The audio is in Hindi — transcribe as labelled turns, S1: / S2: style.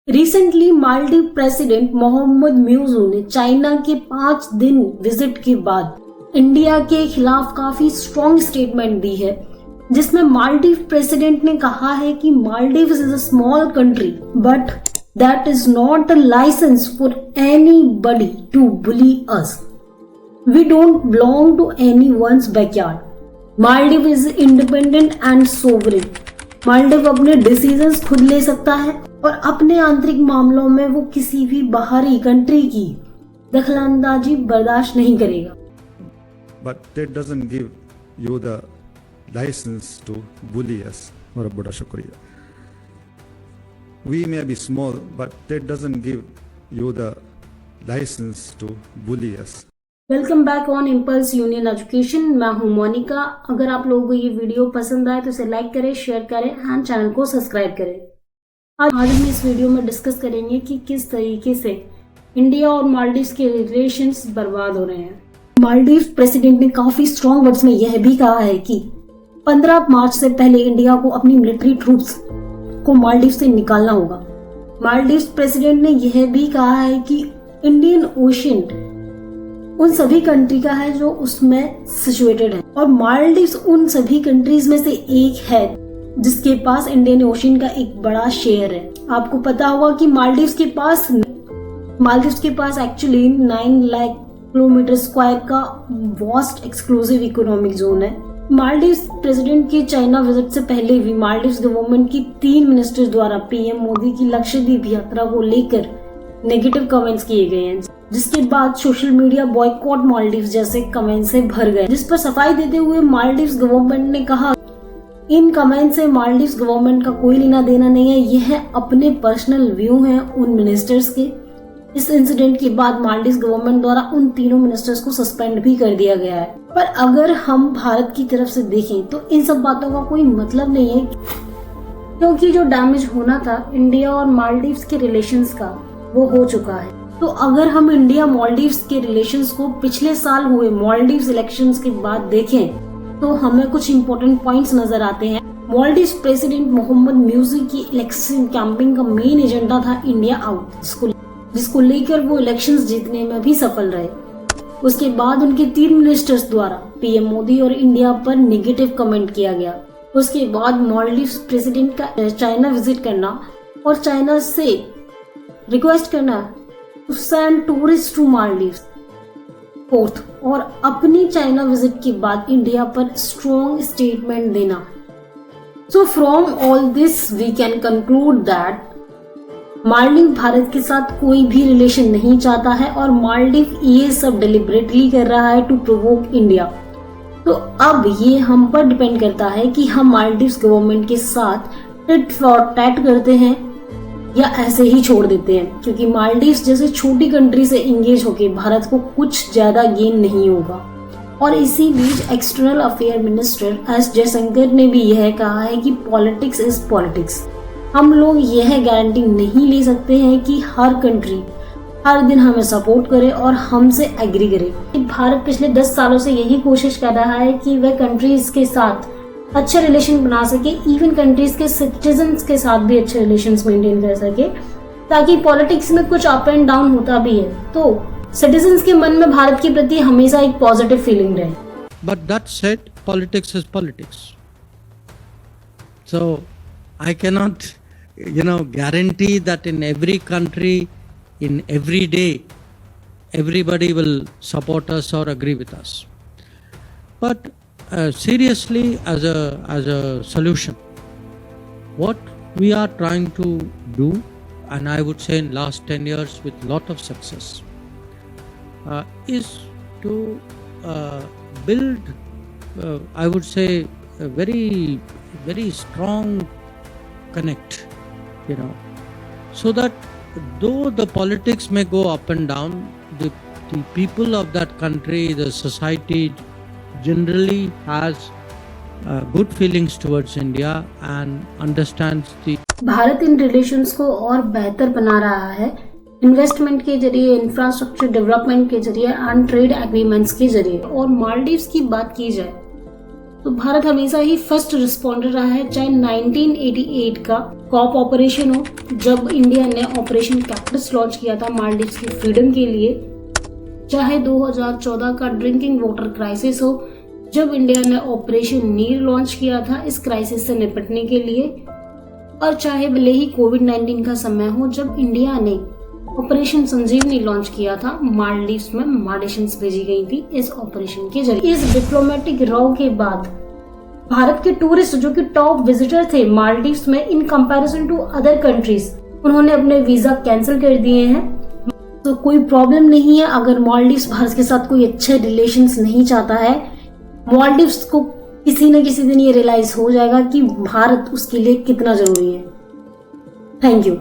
S1: रिसेंटली मालदीव प्रेसिडेंट मोहम्मद म्यूजू ने चाइना के 5 दिन विजिट के बाद इंडिया के खिलाफ काफी स्ट्रॉन्ग स्टेटमेंट दी है, जिसमें मालदीव प्रेसिडेंट ने कहा है कि Maldives is a small country but that is not a licence for anybody to bully us. We don't belong to anyone's backyard. Maldives is independent and sovereign. Maldives अपने डिसीजंस खुद ले सकता है और अपने आंतरिक मामलों में वो किसी भी बाहरी कंट्री की दखलंदाजी बर्दाश्त नहीं करेगा.
S2: But that doesn't give you the license to bully us. बहुत बड़ा शुक्रिया. We may be small, but that doesn't give you the license to bully us.
S1: Welcome back on impulse union education. मैं हूं मोनिका. अगर आप लोगों को ये वीडियो पसंद आए तो इसे लाइक करें, शेयर करें एंड चैनल को सब्सक्राइब करें. आज हम इस वीडियो में डिस्कस करेंगे कि किस तरीके से इंडिया और मालदीव के रिलेशंस बर्बाद हो रहे हैं. मालदीव प्रेसिडेंट ने काफी स्ट्रॉन्ग वर्ड्स में यह भी कहा है कि 15 मार्च से पहले इंडिया को अपनी मिलिट्री ट्रूप्स को मालदीव से निकालना होगा. मालदीव प्रेसिडेंट ने यह भी कहा है कि इंडियन ओशन उन सभी कंट्री का है जो उसमें सिचुएटेड है और मालदीव उन सभी कंट्रीज में से एक है जिसके पास इंडियन ओशन का एक बड़ा शेयर है. आपको पता होगा कि मालदीव के पास एक्चुअली 9 लाख किलोमीटर स्क्वायर का वास्ट एक्सक्लूसिव इकोनॉमिक जोन है. मालदीव प्रेसिडेंट के चाइना विजिट से पहले भी मालदीव गवर्नमेंट की 3 मिनिस्टर्स द्वारा पीएम मोदी की लक्षद्वीप यात्रा को लेकर नेगेटिव कमेंट्स किए गए हैं, जिसके बाद सोशल मीडिया बॉयकॉट मालदीव जैसे कमेंट्स से भर गए, जिस पर सफाई देते हुए मालदीव गवर्नमेंट ने कहा इन कमेंट से मालदीव गवर्नमेंट का कोई लेना देना नहीं है, यह अपने पर्सनल व्यू हैं उन मिनिस्टर्स के. इस इंसिडेंट के बाद मालदीव गवर्नमेंट द्वारा उन तीनों मिनिस्टर्स को सस्पेंड भी कर दिया गया है. पर अगर हम भारत की तरफ से देखें तो इन सब बातों का कोई मतलब नहीं है, क्योंकि जो डैमेज होना था इंडिया और मालदीव के रिलेशंस का वो हो चुका है. तो अगर हम इंडिया मालदीव के रिलेशंस को पिछले साल हुए मालदीव इलेक्शंस के बाद देखें तो हमें कुछ इंपॉर्टेंट पॉइंट्स नजर आते हैं. मालदीव प्रेसिडेंट मोहम्मद म्यूजू की इलेक्शन कैंपिंग का मेन एजेंडा था इंडिया आउट, जिसको लेकर वो इलेक्शंस जीतने में भी सफल रहे. उसके बाद उनके 3 मिनिस्टर्स द्वारा पीएम मोदी और इंडिया पर नेगेटिव कमेंट किया गया. उसके बाद मालदीव प्रेसिडेंट का चाइना विजिट करना और चाइना से रिक्वेस्ट करना to send tourist to Maldives. Fourth, और अपनी चाइना विजिट के बाद इंडिया पर स्ट्रॉन्ग स्टेटमेंट देना. So from all this we can conclude that Maldives Bharat के साथ कोई भी रिलेशन नहीं चाहता है और मालदीव ये सब डिलिबरेटली कर रहा है टू प्रोवोक इंडिया. तो अब ये हम पर डिपेंड करता है कि हम मालदीव गवर्नमेंट के साथ टिट फॉर टैट करते हैं या ऐसे ही छोड़ देते हैं, क्योंकि मालदीव जैसे छोटी कंट्री से इंगेज होके भारत को कुछ ज्यादा गेन नहीं होगा. और इसी बीच external affair minister S Jaishankar ने भी यह कहा है कि पॉलिटिक्स इज पॉलिटिक्स. हम लोग यह गारंटी नहीं ले सकते हैं कि हर कंट्री हर दिन हमें सपोर्ट करे और हमसे एग्री करे. भारत पिछले 10 सालों से यही कोशिश कर रहा है कि वह कंट्रीज के साथ अच्छे रिलेशन बना सके, इवन कंट्रीज के सिटीजन्स के साथ भी अच्छे रिलेशंस मेंटेन कर सके, ताकि पॉलिटिक्स में कुछ अप एंड डाउन होता भी है तो सिटीजन्स के मन में भारत के प्रति हमेशा एक पॉजिटिव फीलिंग रहे.
S3: But that said, politics is politics. So I cannot, guarantee that in every country, in every day, everybody will support us or agree with us. But seriously, as a solution, what we are trying to do, and I would say in last 10 years with lot of success, is to build, I would say, a very, very strong connect, so that though the politics may go up and down, the people of that country, the society generally has good feelings towards India and understands the.
S1: Bharat in relations को और बेहतर बना रहा है इन्वेस्टमेंट के जरिए, इंफ्रास्ट्रक्चर डेवलपमेंट के जरिए एंड ट्रेड एग्रीमेंट्स के जरिए. और मालदीव की बात की जाए तो भारत हमेशा ही फर्स्ट रिस्पॉन्डर रहा है, चाहे 1988 का कॉप ऑपरेशन हो, जब इंडिया ने ऑपरेशन कैक्टस लॉन्च किया था मालदीव्स की फ्रीडम के लिए, चाहे 2014 का ड्रिंकिंग वाटर क्राइसिस हो, जब इंडिया ने ऑपरेशन नीर लॉन्च किया था इस क्राइसिस से निपटने के लिए, और चाहे भले ही कोविड-19 का समय हो, जब इंडिया ने ऑपरेशन संजीवनी लॉन्च किया था, मालदीव्स में मेडिसिन्स भेजी गई थी इस ऑपरेशन के जरिए। इस डिप्लोमेटिक रॉ के बाद भारत के टूरिस्ट जो कि टॉप विजिटर थे मालदीव्स में in comparison to other countries, उन्होंने अपने वीजा कैंसिल कर दिए हैं। तो कोई प्रॉब्लम नहीं है अगर मालदीव्स भारत के साथ कोई अच्छे रिलेशंस नहीं चाहता है। मालदीव्स को किसी न किसी दिन ये रियलाइज हो जाएगा कि भारत उसके लिए कितना जरूरी है। Thank you.